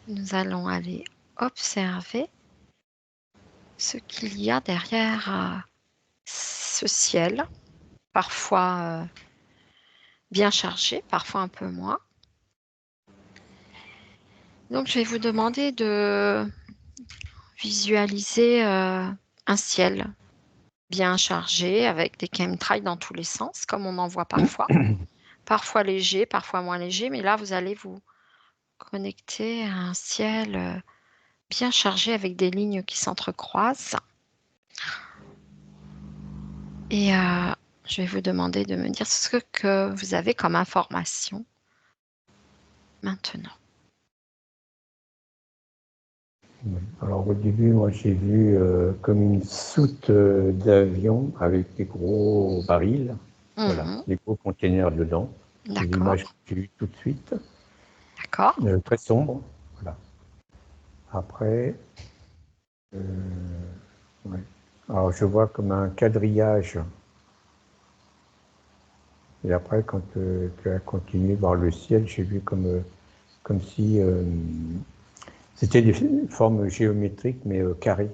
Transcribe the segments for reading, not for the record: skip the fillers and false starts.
nous allons aller observer ce qu'il y a derrière ce ciel, parfois bien chargé, parfois un peu moins. Donc, je vais vous demander de visualiser un ciel bien chargé avec des chemtrails dans tous les sens, comme on en voit parfois. Parfois léger, parfois moins léger, mais là, vous allez vous connecter à un ciel bien chargé avec des lignes qui s'entrecroisent. Et je vais vous demander de me dire ce que vous avez comme information maintenant. Alors au début, moi j'ai vu comme une soute d'avion avec des gros barils, voilà, des gros containers dedans. C'est D'accord, l'image que j'ai eue tout de suite, d'accord. très sombre. Voilà. Après, ouais. Alors je vois comme un quadrillage. Et après, quand tu as continué voir le ciel, j'ai vu comme si c'était des formes géométriques, mais carrées.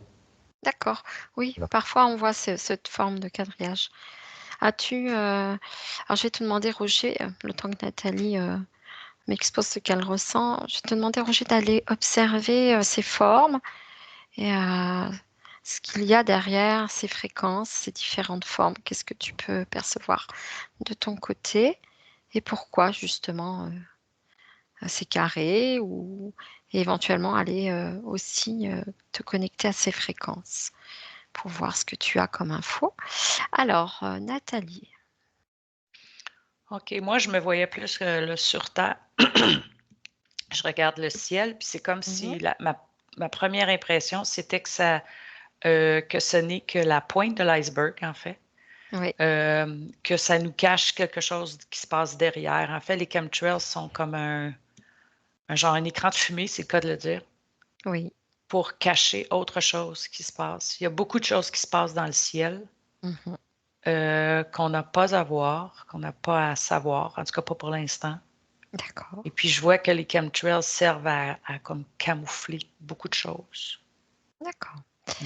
D'accord. Oui, Voilà. parfois on voit cette forme de quadrillage. As-tu... Alors je vais te demander, Roger, le temps que Nathalie m'expose ce qu'elle ressent, je vais te demander, Roger, d'aller observer ces formes et ce qu'il y a derrière ces fréquences, ces différentes formes. Qu'est-ce que tu peux percevoir de ton côté et pourquoi justement c'est carré ou et éventuellement aller aussi te connecter à ces fréquences pour voir ce que tu as comme info. Alors, Nathalie. OK, moi, je me voyais plus là, sur Terre. Je regarde le ciel, puis c'est comme si ma première impression, c'était que ce n'est que la pointe de l'iceberg, en fait. Oui, Que ça nous cache quelque chose qui se passe derrière. En fait, les chemtrails sont comme un genre un écran de fumée, c'est le cas de le dire, oui. pour cacher autre chose qui se passe. Il y a beaucoup de choses qui se passent dans le ciel Mhm. qu'on n'a pas à voir, qu'on n'a pas à savoir, en tout cas pas pour l'instant. D'accord. Et puis, je vois que les chemtrails servent à comme camoufler beaucoup de choses. D'accord.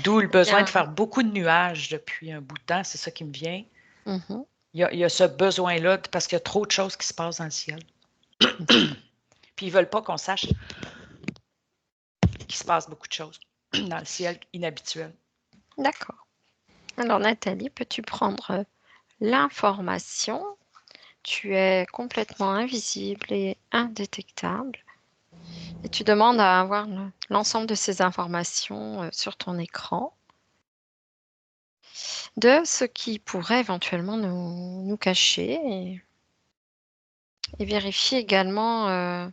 D'où le Eh besoin bien, de faire beaucoup de nuages depuis un bout de temps. C'est ça qui me vient. mhm. Il y a ce besoin-là parce qu'il y a trop de choses qui se passent dans le ciel. D'accord. Puis, ils ne veulent pas qu'on sache qu'il se passe beaucoup de choses dans le ciel inhabituel. D'accord. Alors, Nathalie, peux-tu prendre l'information? Tu es complètement invisible et indétectable. Et tu demandes à avoir l'ensemble de ces informations sur ton écran, de ce qui pourrait éventuellement nous cacher et vérifier également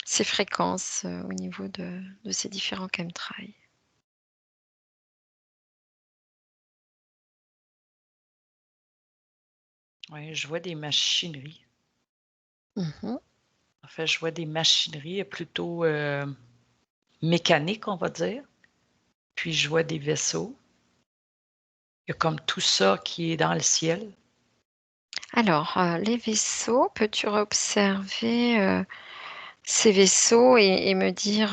ces fréquences au niveau de ces différents chemtrails. Oui, je vois des machineries. Mhm. En fait, je vois des machineries plutôt mécaniques, on va dire. Puis, je vois des vaisseaux. Il y a comme tout ça qui est dans le ciel. Alors, les vaisseaux, peux-tu observer ces vaisseaux et me dire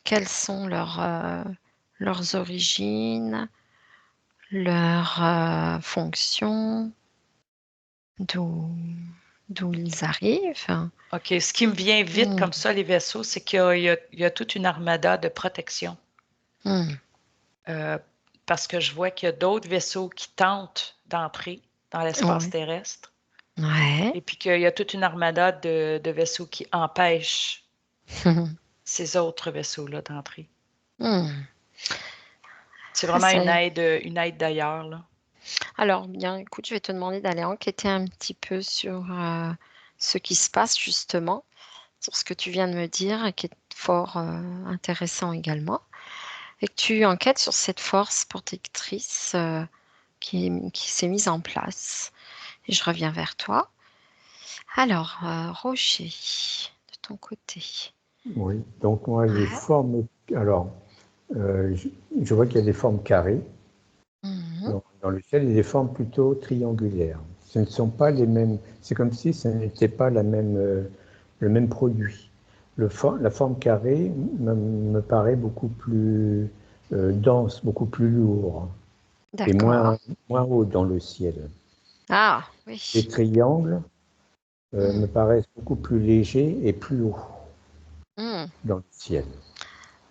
quelles sont leurs origines, leurs fonctions, d'où ils arrivent? OK. Ce qui me vient vite Hmm. comme ça, les vaisseaux, c'est il y a toute une armada de protection. Hmm. Parce que je vois qu'il y a d'autres vaisseaux qui tentent d'entrer dans l'espace Ouais. terrestre. Ouais. Et puis qu'il y a toute une armada de vaisseaux qui empêchent ces autres vaisseaux-là d'entrer. Hmm. C'est Ah, vraiment une aide d'ailleurs, là. Alors, bien, écoute, je vais te demander d'aller enquêter un petit peu sur ce qui se passe justement, sur ce que tu viens de me dire, et qui est fort intéressant également, et que tu enquêtes sur cette force protectrice qui s'est mise en place. Et je reviens vers toi. Alors, Roger, de ton côté. Oui, donc moi, les Ouais. formes. Alors, je vois qu'il y a des formes carrées. Mhm. Dans le ciel, il y a des formes plutôt triangulaires. Ce ne sont pas les mêmes. C'est comme si ce n'était pas le même produit. La forme carrée me paraît beaucoup plus dense, beaucoup plus lourd et D'accord. moins haut dans le ciel. Ah, Les oui. triangles me Hmm, paraissent beaucoup plus légers et plus hauts hmm. dans le ciel.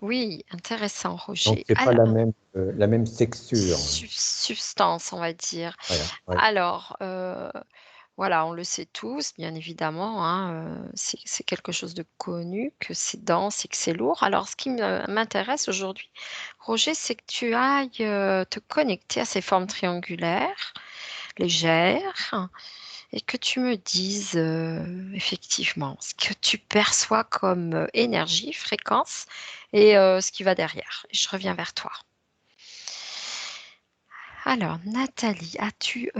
Oui, intéressant, Donc Roger. c'est pas Alors, la même texture. substance, on va dire. Voilà. Ouais. Alors, voilà, on le sait tous, bien évidemment, hein, c'est quelque chose de connu, que c'est dense et que c'est lourd. Alors, ce qui m'intéresse aujourd'hui, Roger, c'est que tu ailles te connecter à ces formes triangulaires, légères, et que tu me dises effectivement ce que tu perçois comme énergie, fréquence, et ce qui va derrière. Et je reviens vers toi. Alors, Nathalie, as-tu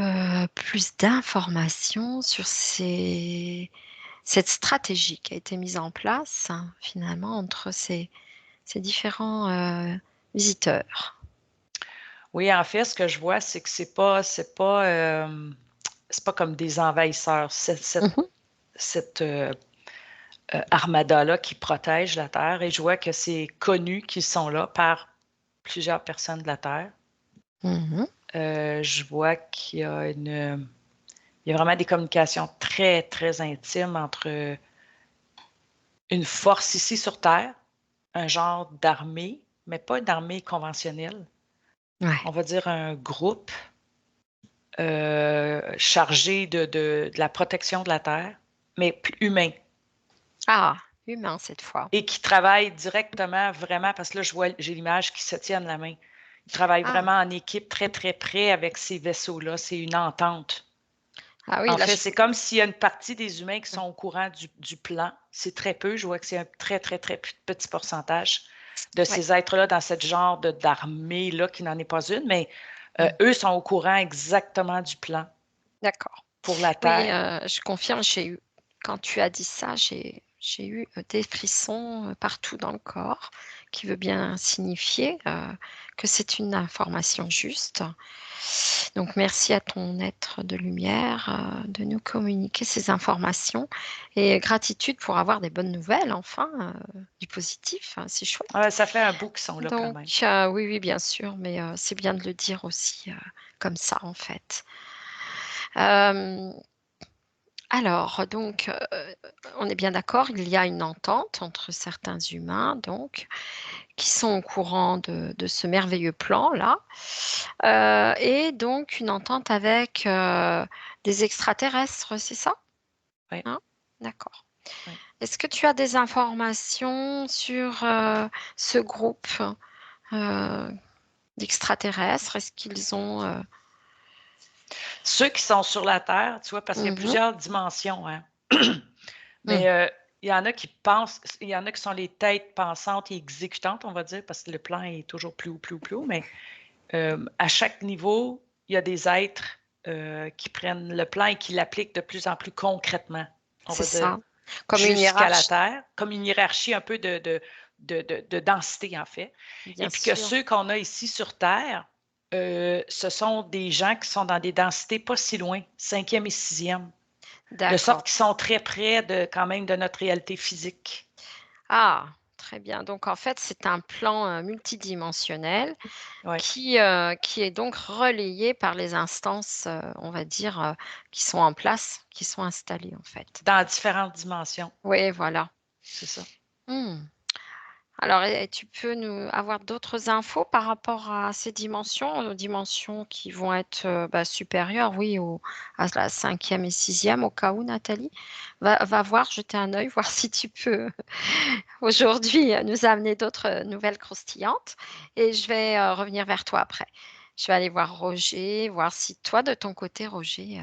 plus d'informations sur cette stratégie qui a été mise en place, hein, finalement, entre ces différents visiteurs? Oui, en fait, ce que je vois, c'est que c'est pas comme des envahisseurs. Mhm. Cette armada-là qui protège la Terre, et je vois que c'est connu qu'ils sont là par plusieurs personnes de la Terre. Mhm. Je vois il y a vraiment des communications très, très intimes entre une force ici sur Terre, un genre d'armée, mais pas une armée conventionnelle. Ouais. On va dire un groupe chargé de la protection de la Terre, mais plus humain, Ah, humain cette fois. et qui travaille directement, vraiment, parce que là, j'ai l'image qui se tiennent la main. Ils travaillent Ah, vraiment en équipe, très, très près avec ces vaisseaux-là. C'est une entente. ah oui, En là, fait, c'est comme s'il y a une partie des humains qui sont au courant du plan. C'est très peu. Je vois que c'est un très, très, très petit pourcentage de ouais. ces êtres-là dans cette genre d'armée-là, qui n'en est pas une, mais Mm. eux sont au courant exactement du plan D'accord. pour la Oui, Terre. je confirme, quand tu as dit ça, j'ai eu des frissons partout dans le corps, qui veut bien signifier que c'est une information juste. Donc, merci à ton être de lumière de nous communiquer ces informations et gratitude pour avoir des bonnes nouvelles, enfin, du positif, hein, c'est chouette. Ouais, ça fait un bout qu'ils sont là quand Donc, même. oui, oui, bien sûr, mais c'est bien de le dire aussi comme ça, en fait. Euh, alors, donc, on est bien d'accord, il y a une entente entre certains humains, donc, qui sont au courant de ce merveilleux plan-là, et donc une entente avec des extraterrestres, c'est ça? Oui, Hein? D'accord. oui. Est-ce que tu as des informations sur ce groupe euh, d'extraterrestres? Est-ce qu'ils ont... Ceux qui sont sur la Terre, tu vois, parce qu'il y a Mhm, plusieurs dimensions, hein. mhm. Mais il y en a qui pensent, il y en a qui sont les têtes pensantes et exécutantes, on va dire, parce que le plan est toujours plus haut, plus haut, plus haut. Mais à chaque niveau, il y a des êtres qui prennent le plan et qui l'appliquent de plus en plus concrètement, on C'est va dire, ça. Comme une jusqu'à la hiérarchie, Terre, comme une hiérarchie un peu de densité, en fait. Et bien puis que sûr. ceux qu'on a ici sur Terre, ce sont des gens qui sont dans des densités pas si loin, 5e et 6e, de sorte D'accord. qu'ils sont très près quand même de notre réalité physique. Ah, très bien. Donc en fait, c'est un plan multidimensionnel Oui, qui est donc relayé par les instances, on va dire, qui sont en place, qui sont installées en fait. dans différentes dimensions, Oui, voilà. c'est ça. Hmm. Alors, et tu peux nous avoir d'autres infos par rapport à ces dimensions, aux dimensions qui vont être supérieures, oui, à la 5e et 6e, au cas où, Nathalie. Va voir, jeter un œil, voir si tu peux aujourd'hui nous amener d'autres nouvelles croustillantes. Et je vais revenir vers toi après. Je vais aller voir Roger, voir si toi, de ton côté, Roger,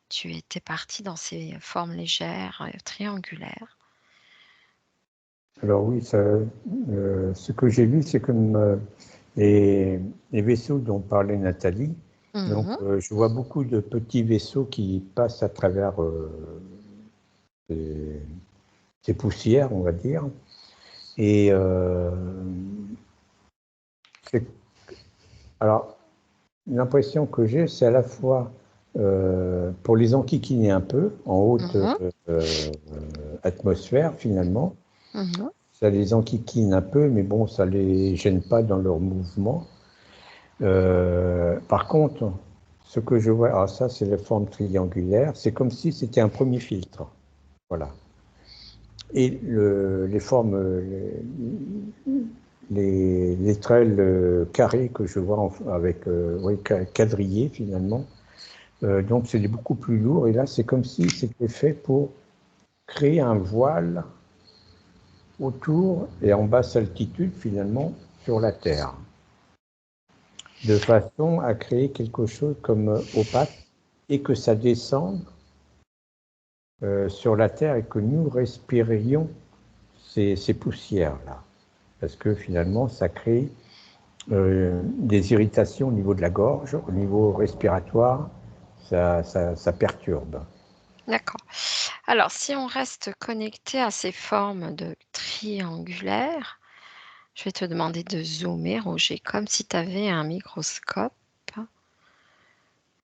tu étais parti dans ces formes légères, triangulaires. Alors oui, ce que j'ai vu, c'est comme les vaisseaux dont parlait Nathalie. Donc, Mhm. je vois beaucoup de petits vaisseaux qui passent à travers ces, ces poussières, on va dire. Et c'est- alors, l'impression que j'ai, c'est à la fois pour les enquiquiner un peu en haute Mhm. atmosphère finalement. Mhm. Ça les enquiquine un peu, mais bon, ça les gêne pas dans leur mouvement. Par contre, ce que je vois, alors ça c'est la forme triangulaire, c'est comme si c'était un premier filtre. Voilà. Et les formes, les trails carrés que je vois avec quadrillés finalement, donc c'est beaucoup plus lourd. Et là, c'est comme si c'était fait pour créer un voile autour et en basse altitude finalement sur la Terre, de façon à créer quelque chose comme opaque et que ça descende sur la Terre et que nous respirions ces poussières-là. Parce que finalement, ça crée des irritations au niveau de la gorge, au niveau respiratoire, ça perturbe. D'accord. Alors, si on reste connecté à ces formes de triangulaires, je vais te demander de zoomer, Roger, comme si tu avais un microscope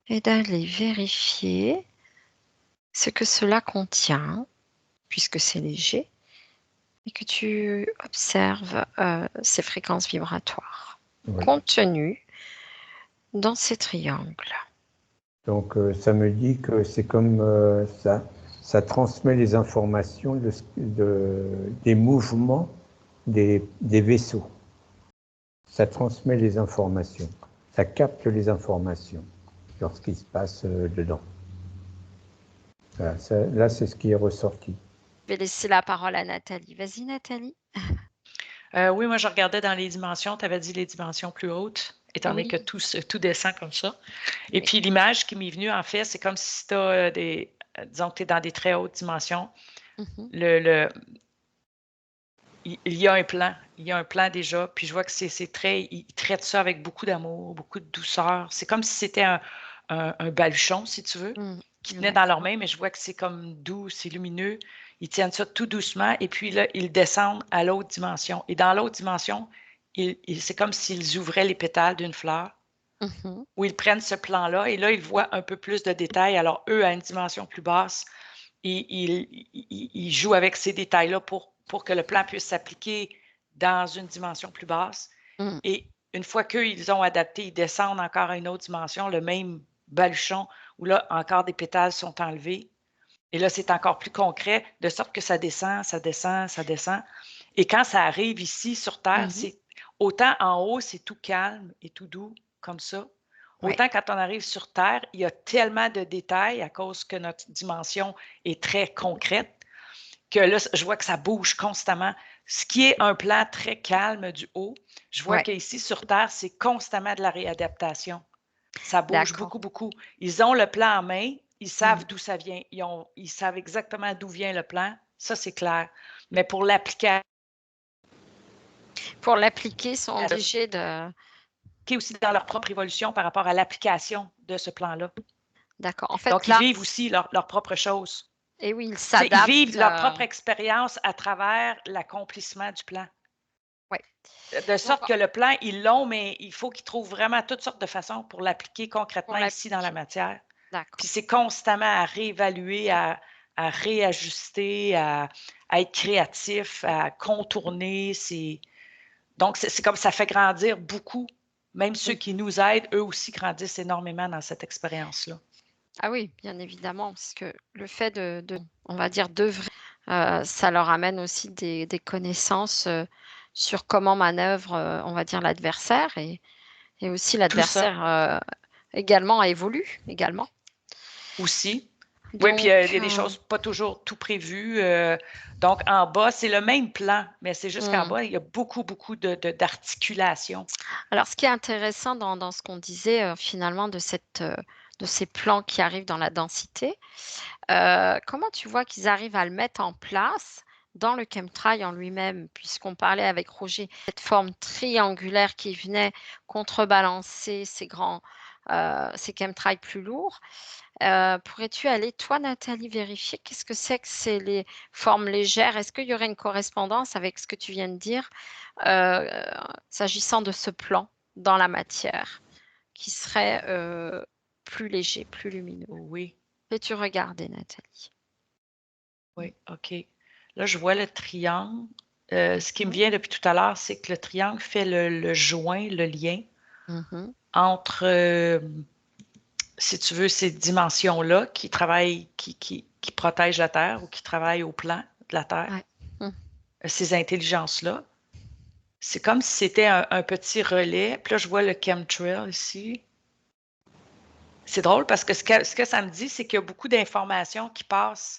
et d'aller vérifier ce que cela contient, puisque c'est léger, et que tu observes ces fréquences vibratoires Oui. contenues dans ces triangles. Donc ça me dit que c'est comme ça transmet les informations des mouvements des vaisseaux. Ça transmet les informations. Ça capte les informations sur ce qui se passe dedans. Voilà, là, c'est ce qui est ressorti. Je vais laisser la parole à Nathalie. Vas-y, Nathalie. Oui, moi, je regardais dans les dimensions. Tu avais dit les dimensions plus hautes, étant donné que Oui. tout descend comme ça. Et Oui. puis, l'image qui m'est venue, en fait, c'est comme si tu as disons que tu es dans des très hautes dimensions. Mhm. Il y a un plan. Il y a un plan déjà. Puis, je vois que il traite ça avec beaucoup d'amour, beaucoup de douceur. C'est comme si c'était un baluchon, si tu veux, qui tenait dans leurs D'accord. mains, mais je vois que c'est comme doux, c'est lumineux. Ils tiennent ça tout doucement et puis là, ils descendent à l'autre dimension. Et dans l'autre dimension, c'est comme s'ils ouvraient les pétales d'une fleur, Mhm. où ils prennent ce plan-là et là, ils voient un peu plus de détails. Alors, eux, à une dimension plus basse, ils jouent avec ces détails-là pour que le plan puisse s'appliquer dans une dimension plus basse. Mhm. Et une fois qu'eux, ils ont adapté, ils descendent encore à une autre dimension, le même baluchon, où là, encore des pétales sont enlevés. Et là, c'est encore plus concret, de sorte que ça descend, ça descend, ça descend. Et quand ça arrive ici sur Terre, Mhm. c'est autant en haut, c'est tout calme et tout doux, comme ça. Ouais. Autant quand on arrive sur Terre, il y a tellement de détails à cause que notre dimension est très concrète que là, je vois que ça bouge constamment. Ce qui est un plan très calme du haut, je vois Ouais. qu'ici sur Terre, c'est constamment de la réadaptation. Ça bouge D'accord. beaucoup, beaucoup. Ils ont le plan en main, ils savent Mhm. d'où ça vient, ils savent exactement d'où vient le plan, ça c'est clair. Mais pour l'appliquer Pour l'appliquer, ils sont obligés de... aussi dans leur propre évolution par rapport à l'application de ce plan-là. D'accord. En fait, Donc, ils là, vivent aussi leur propre chose. et oui, ils Ils s'adaptent. vivent leur propre expérience à travers l'accomplissement du plan. Ouais. De Donc, sorte que le plan, ils l'ont, mais il faut qu'ils trouvent vraiment toutes sortes de façons pour l'appliquer pour concrètement ici dans la l'appliquer. matière. D'accord. Puis c'est constamment à réévaluer, à réajuster, à être créatif, à contourner. Donc, c'est comme ça fait grandir beaucoup. Même ceux qui Mhm. nous aident, eux aussi grandissent énormément dans cette expérience-là. Ah oui, bien évidemment, parce que le fait on va dire, d'œuvrer, ça leur amène aussi des connaissances sur comment manœuvre, on va dire, l'adversaire et aussi Tout ça l'adversaire également évolue également. aussi. Oui, puis Donc, il y a des choses pas toujours tout prévues. Donc, en bas, c'est le même plan, mais c'est juste qu'en hmm. bas, il y a beaucoup, beaucoup d'articulation. Alors, ce qui est intéressant dans ce qu'on disait finalement de ces plans qui arrivent dans la densité, comment tu vois qu'ils arrivent à le mettre en place dans le chemtrail en lui-même? Puisqu'on parlait avec Roger, cette forme triangulaire qui venait contrebalancer ces chemtrails plus lourds. Pourrais-tu aller, toi, Nathalie, vérifier qu'est-ce que c'est les formes légères? Est-ce qu'il y aurait une correspondance avec ce que tu viens de dire, heu, s'agissant de ce plan dans la matière qui serait, plus léger, plus lumineux? Oui, Peux-tu regarder, Nathalie? oui, OK. Là, je vois le triangle. Ce qui me vient depuis tout à l'heure, c'est que le triangle fait le joint, le lien entre, si tu veux, ces dimensions-là qui travaillent, qui protègent la Terre ou qui travaillent au plan de la Terre, Ouais. ces intelligences-là. C'est comme si c'était un petit relais. Puis là, je vois le chemtrail ici. C'est drôle parce que ce que ça me dit, c'est qu'il y a beaucoup d'informations qui passent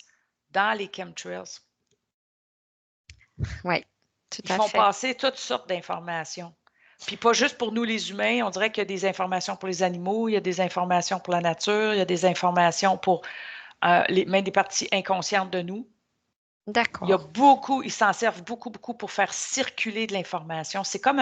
dans les chemtrails. Oui, tout Ils à font fait. passer toutes sortes d'informations. Puis pas juste pour nous les humains, on dirait qu'il y a des informations pour les animaux, il y a des informations pour la nature, il y a des informations pour même des parties inconscientes de nous. Il y a D'accord. beaucoup, ils s'en servent beaucoup, beaucoup pour faire circuler de l'information. C'est comme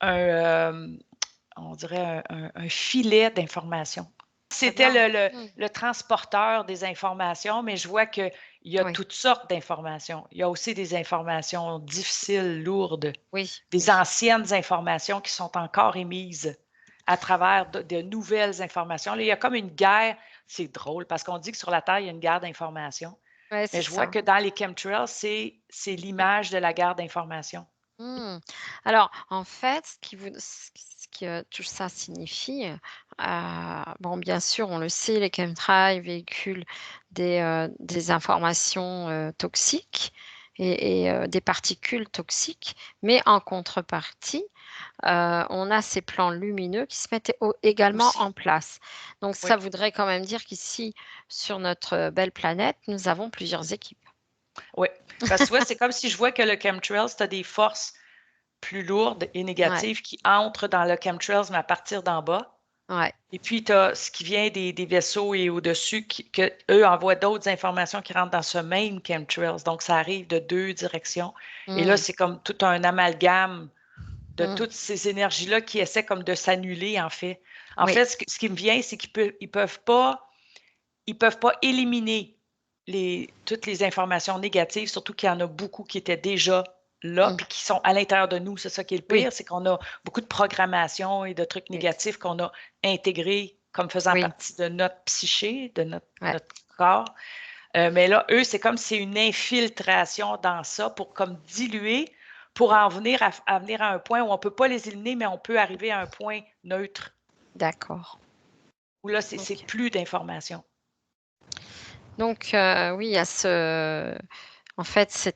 on dirait un filet d'information. Très C'était bien. le transporteur des informations, mais je vois qu'il y a Oui, toutes sortes d'informations. Il y a aussi des informations difficiles, lourdes, oui, des oui. anciennes informations qui sont encore émises à travers de nouvelles informations. Là, il y a comme une guerre. C'est drôle parce qu'on dit que sur la Terre, il y a une guerre d'information. Ouais, Mais c'est je vois ça. que dans les chemtrails, c'est l'image de la guerre d'information. Mmh. Alors, en fait, ce que tout ça signifie, bon, bien sûr, on le sait, les chemtrails véhiculent des informations, toxiques et des particules toxiques, mais en contrepartie, on a ces plans lumineux qui se mettent également Aussi. en place. Donc Oui, ça voudrait quand même dire qu'ici, sur notre belle planète, nous avons plusieurs équipes. oui. Parce que tu vois, c'est comme si je vois que le chemtrails, tu as des forces plus lourdes et Ouais, négatives qui entrent dans le chemtrails, mais à partir d'en bas. ouais, Et puis, tu as ce qui vient des vaisseaux et au-dessus, que eux envoient d'autres informations qui rentrent dans ce même chemtrails. Donc, ça arrive de deux directions. Et là, mmh, c'est comme tout un amalgame de mmh, toutes ces énergies-là qui essaient comme de s'annuler, en fait. En oui, fait, ce qui me vient, c'est ils peuvent pas éliminer toutes les informations négatives, surtout qu'il y en a beaucoup qui étaient déjà là, mmh, puis qui sont à l'intérieur de nous. C'est ça qui est le oui, pire, c'est qu'on a beaucoup de programmation et de trucs oui, négatifs qu'on a intégrés comme faisant oui, partie de notre psyché, de ouais, notre corps. Mais là, eux, c'est comme si c'est une infiltration dans ça pour comme diluer, pour en venir à venir à un point où on ne peut pas les éliminer, mais on peut arriver à un point neutre, d'accord. où là, c'est OK. plus d'informations. Donc oui, il y a en fait,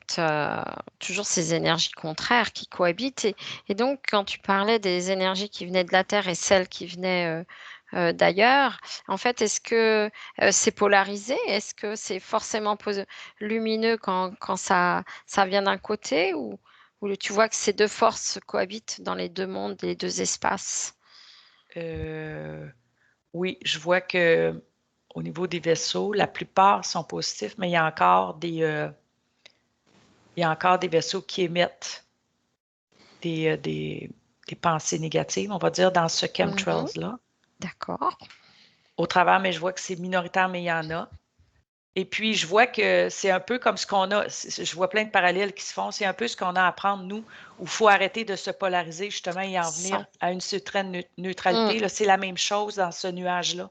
toujours ces énergies contraires qui cohabitent et donc quand tu parlais des énergies qui venaient de la Terre et celles qui venaient, d'ailleurs, en fait, est-ce que, c'est polarisé? Est-ce que c'est forcément lumineux quand ça vient d'un côté ou tu vois que ces 2 forces cohabitent dans les 2 mondes, les 2 espaces? Euh, Oui, je vois que au niveau des vaisseaux, la plupart sont positifs, mais il y a encore des vaisseaux qui émettent des, euh, des, des pensées négatives, on va dire, dans ce Mmh. chemtrails-là. D'accord. Au travers, mais je vois que c'est minoritaire, mais il y en a. Et puis, je vois que c'est un peu comme ce qu'on a. Je vois plein de parallèles qui se font. C'est un peu ce qu'on a à apprendre, nous, où il faut arrêter de se polariser, justement, et en venir Ça. à une certaine Mmh. neutralité. Là, c'est la même chose dans ce nuage-là.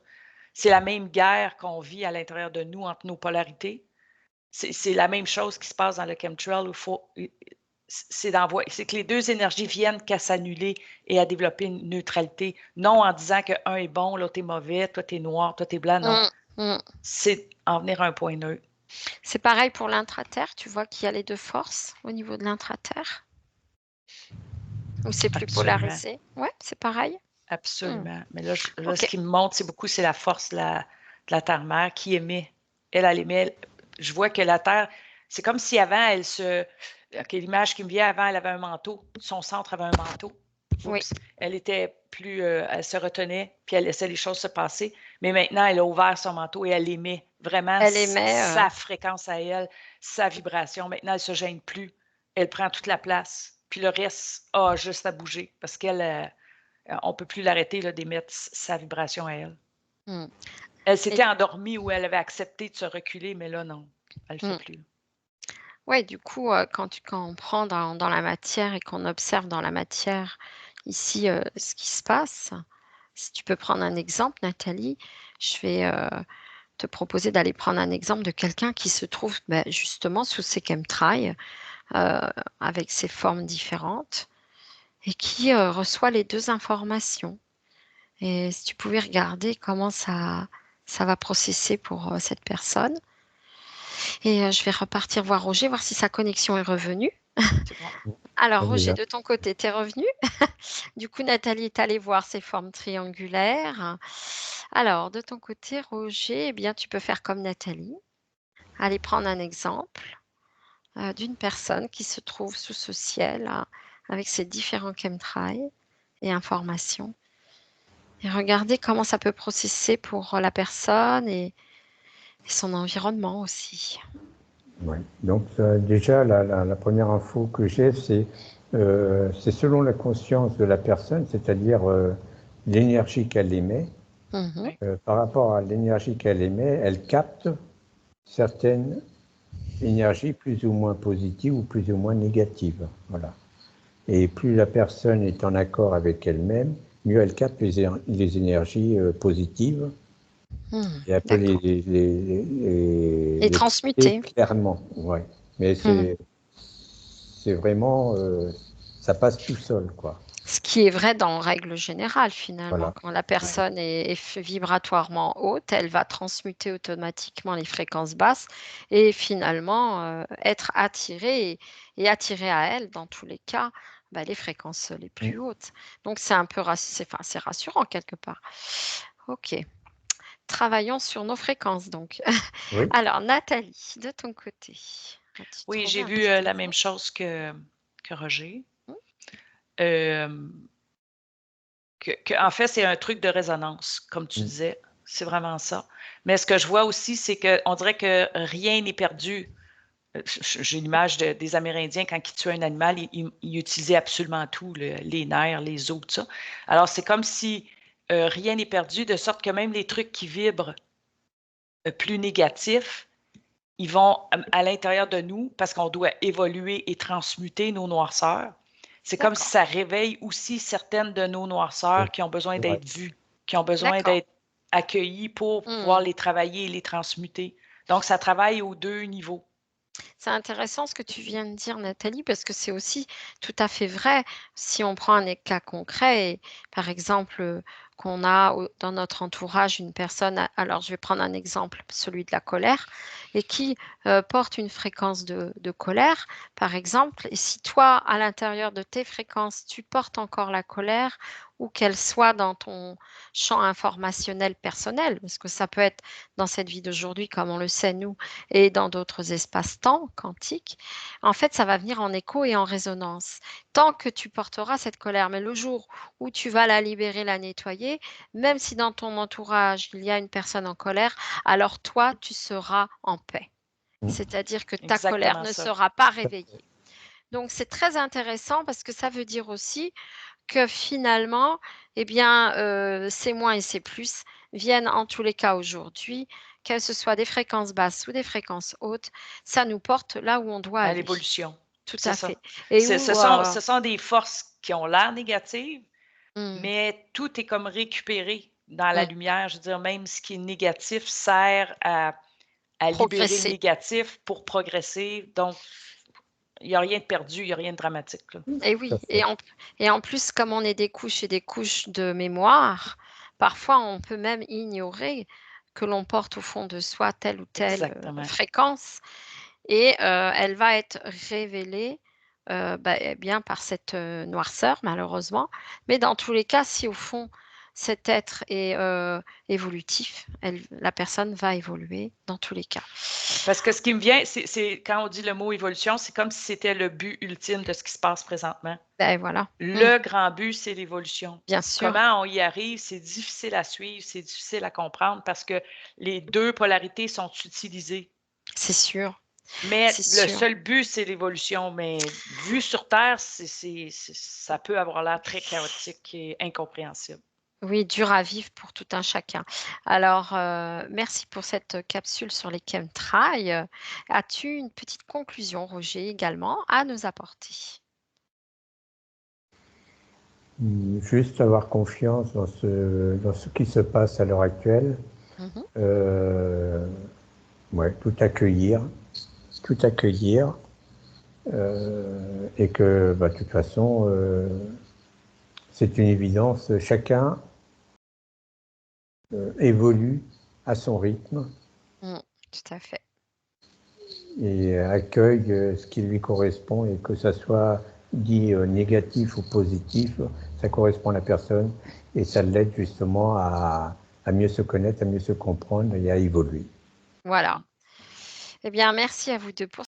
C'est la même guerre qu'on vit à l'intérieur de nous entre nos polarités. C'est la même chose qui se passe dans le chemtrail où il faut. C'est que les deux énergies viennent qu'à s'annuler et à développer une neutralité. Non en disant que un est bon, l'autre est mauvais, toi t'es noir, toi t'es blanc. Non. Mmh. Mmh. C'est en venir à un point neutre. C'est pareil pour l'intraterre, tu vois qu'il y a les 2 forces au niveau de l'intraterre? Ou c'est plus Absolument. polarisé? Ouais, c'est pareil? Mmh. Absolument. Mais là, ce OK. qui me montre, c'est beaucoup, c'est la force de la Terre-Mère qui émet. Elle émet. Je vois que la Terre, c'est comme si avant, OK, l'image qui me vient avant, elle avait un manteau. Son centre avait un manteau. Oui, Oups. Elle était plus. Elle se retenait, puis elle laissait les choses se passer. Mais maintenant, elle a ouvert son manteau et elle émet vraiment elle émet, sa fréquence à elle, sa vibration. Maintenant, elle ne se gêne plus. Elle prend toute la place. Puis le reste a juste à bouger parce qu'elle. On ne peut plus l'arrêter là, d'émettre sa vibration à elle. mmh Elle et s'était endormie ou elle avait accepté de se reculer, mais là, non, elle ne le fait mmh. plus. Ouais, du coup, quand on prend dans la matière et qu'on observe dans la matière ici, ce qui se passe, si tu peux prendre un exemple, Nathalie, je vais, te proposer d'aller prendre un exemple de quelqu'un qui se trouve justement sous ces chemtrails, avec ses formes différentes, et qui reçoit les deux informations. Et si tu pouvais regarder comment ça va processer pour cette personne. Et je vais repartir voir Roger, voir si sa connexion est revenue. C'est bon. Alors, Elle est Roger, là. de ton côté, t'es revenu. Du coup, Nathalie est allée voir ces formes triangulaires. Alors, de ton côté, Roger, eh bien, tu peux faire comme Nathalie. Aller prendre un exemple d'une personne qui se trouve sous ce ciel avec ses différents chemtrails et informations. Et regarder comment ça peut processer pour la personne et son environnement aussi. Ouais. Donc déjà, la première info que j'ai, c'est selon la conscience de la personne, c'est-à-dire l'énergie qu'elle émet. Mhm. Oui. Par rapport à l'énergie qu'elle émet, elle capte certaines énergies plus ou moins positives ou plus ou moins négatives. Voilà. Et plus la personne est en accord avec elle-même, mieux elle capte les énergies positives. Et elle peut D'accord. Et les transmuter. capter clairement. Ouais. Mais Mhm. c'est vraiment, ça passe tout seul, quoi. Ce qui est vrai dans règle générale, finalement. Voilà. Quand la Oui. personne est vibratoirement haute, elle va transmuter automatiquement les fréquences basses et finalement être attirée et attirer à elle, dans tous les cas, les fréquences les plus hautes. Donc, c'est un peu c'est rassurant quelque part. OK. Travaillons sur nos fréquences, donc. Oui. Alors, Nathalie, de ton côté, as-tu Oui, trouvé j'ai un vu petit la même exemple? chose que Roger. Hmm? Euh, en fait, c'est un truc de résonance, comme tu Mm. disais. C'est vraiment ça. Mais ce que je vois aussi, c'est qu'on dirait que rien n'est perdu. J'ai l'image des Amérindiens, quand ils tuaient un animal, ils utilisaient absolument tout, les nerfs, les os, tout ça. Alors, c'est comme si rien n'est perdu, de sorte que même les trucs qui vibrent plus négatifs, ils vont à l'intérieur de nous parce qu'on doit évoluer et transmuter nos noirceurs. C'est comme si D'accord. ça réveille aussi certaines de nos noirceurs Oui. qui ont besoin C'est vrai. d'être vues, qui ont besoin D'accord. d'être accueillies pour pouvoir Hmm. les travailler et les transmuter. Donc, ça travaille aux deux niveaux. C'est intéressant ce que tu viens de dire, Nathalie, parce que c'est aussi tout à fait vrai. Si on prend un cas concret, par exemple, qu'on a dans notre entourage une personne, alors je vais prendre un exemple, celui de la colère, et qui porte une fréquence de colère, par exemple, et si toi, à l'intérieur de tes fréquences, tu portes encore la colère, ou qu'elle soit dans ton champ informationnel personnel, parce que ça peut être dans cette vie d'aujourd'hui, comme on le sait, nous, et dans d'autres espaces-temps quantiques, en fait, ça va venir en écho et en résonance. Tant que tu porteras cette colère, mais le jour où tu vas la libérer, la nettoyer, même si dans ton entourage, il y a une personne en colère, alors toi, tu seras en paix. Mm. C'est-à-dire que ta colère Exactement ne ça. sera pas réveillée. Donc, c'est très intéressant parce que ça veut dire aussi que finalement, eh bien, ces moins et ces plus viennent en tous les cas aujourd'hui, qu'elles ce soit des fréquences basses ou des fréquences hautes, ça nous porte là où on doit À aller. l'évolution. Tout C'est à ça. fait. Et Ce où, sont, ce sont des forces qui ont l'air négatives, hmm, mais tout est comme récupéré dans la hmm, lumière. Je veux dire, même ce qui est négatif sert à libérer le progresser. négatif pour progresser. Donc, il n'y a rien de perdu, il n'y a rien de dramatique, là. Et Tout à oui, fait. et en plus, comme on est des couches et des couches de mémoire, parfois on peut même ignorer que l'on porte au fond de soi telle ou telle Exactement. fréquence. Et elle va être révélée eh bien par cette noirceur, malheureusement. Mais dans tous les cas, si au fond cet être est évolutif, la personne va évoluer dans tous les cas. Parce que ce qui me vient, c'est quand on dit le mot évolution, c'est comme si c'était le but ultime de ce qui se passe présentement. Ben voilà. Le grand but, c'est l'évolution. Bien sûr, Comment on y arrive, c'est difficile à suivre, c'est difficile à comprendre parce que les deux polarités sont utilisées. c'est sûr, Mais c'est le sûr. seul but, c'est l'évolution. Mais vu sur Terre, ça peut avoir l'air très chaotique et incompréhensible. Oui, dur à vivre pour tout un chacun. Alors, merci pour cette capsule sur les chemtrails. As-tu une petite conclusion, Roger, également, à nous apporter? Juste avoir confiance dans ce qui se passe à l'heure actuelle Mhm. Ouais, tout accueillir, et que, de toute façon, c'est une évidence, chacun évolue à son rythme Tout à fait. et accueille ce qui lui correspond, et que ça soit dit négatif ou positif, ça correspond à la personne et ça l'aide justement à mieux se connaître, à mieux se comprendre et à évoluer. Voilà. Eh bien, merci à vous deux pour